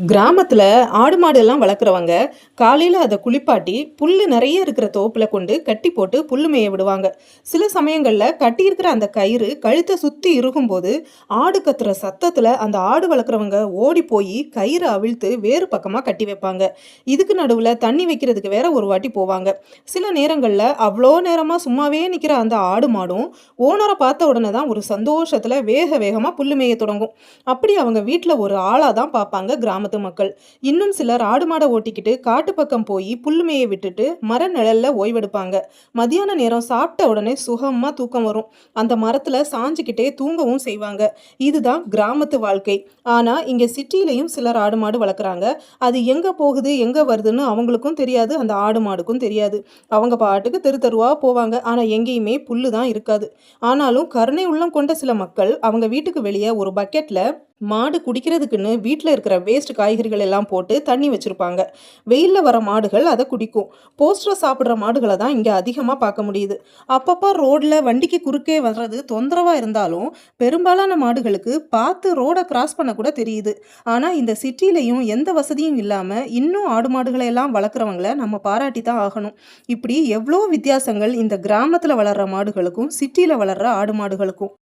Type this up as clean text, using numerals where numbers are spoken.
கிராமத்துல ஆடு மாடு எல்லாம் வளர்க்குறவங்க காலையில அதை குளிப்பாட்டி புல்லு நிறைய இருக்கிற தோப்புல கொண்டு கட்டி போட்டு புல்லு மேய விடுவாங்க. சில சமயங்கள்ல கட்டி இருக்கிற அந்த கயிறு கழுத்தை சுத்தி இருக்கும்போது ஆடு கத்துற சத்தத்துல அந்த ஆடு வளர்க்குறவங்க ஓடி போய் கயிறு அவிழ்த்து வேறு பக்கமா கட்டி வைப்பாங்க. இதுக்கு நடுவுல தண்ணி வைக்கிறதுக்கு வேற ஒரு வாட்டி போவாங்க. சில நேரங்கள்ல அவ்வளோ நேரமா சும்மாவே நிக்கிற அந்த ஆடு மாடும் ஓனரை பார்த்த உடனே தான் ஒரு சந்தோஷத்துல வேக வேகமா புல்லு மேய தொடங்கும். அப்படி அவங்க வீட்ல ஒரு ஆளா தான் பார்ப்பாங்க கிராமத்து மக்கள். இன்னும் சிலர் ஆடு மாடை ஓட்டிக்கிட்டு காட்டு பக்கம் போய் புல்லு மேய விட்டுட்டு மர நிழல்ல ஓய்வெடுப்பாங்க. மதியான நேரம் சாப்பிட்ட உடனே சுகமா தூக்கம் வரும். அந்த மரத்துல சாஞ்சுக்கிட்டே தூங்கவும் செய்வாங்க. இதுதான் கிராமத்து வாழ்க்கை. ஆனா இங்க சிட்டிலையும் சிலர் ஆடு மாடு வளர்க்குறாங்க. அது எங்க போகுது எங்க வருதுன்னு அவங்களுக்கும் தெரியாது, அந்த ஆடு மாடுக்கும் தெரியாது. அவங்க பாட்டுக்கு தெரு தெருவா போவாங்க. ஆனா எங்கேயுமே புல்லு தான் இருக்காது. ஆனாலும் கருணை உள்ளம் கொண்ட சில மக்கள் அவங்க வீட்டுக்கு வெளியே ஒரு பக்கெட்ல மாடு குடிக்கிறதுக்குன்னு வீட்டில் இருக்கிற வேஸ்ட் காய்கறிகள் எல்லாம் போட்டு தண்ணி வச்சிருப்பாங்க. வெயில்ல வர மாடுகள் அதை குடிக்கும். போஸ்டர் சாப்பிட்ற மாடுகளை தான் இங்கே அதிகமாக பார்க்க முடியுது. அப்பப்போ ரோட்ல வண்டிக்கு குறுக்கே வர்றது தொந்தரவா இருந்தாலும் பெரும்பாலான மாடுகளுக்கு பார்த்து ரோடை கிராஸ் பண்ண கூட தெரியுது. ஆனால் இந்த சிட்டிலையும் எந்த வசதியும் இல்லாமல் இன்னும் ஆடு மாடுகளை எல்லாம் வளர்க்குறவங்கள நம்ம பாராட்டி தான் ஆகணும். இப்படி எவ்வளோ வித்தியாசங்கள் இந்த கிராமத்தில் வளர்கிற மாடுகளுக்கும் சிட்டியில் வளர்கிற ஆடு மாடுகளுக்கும்.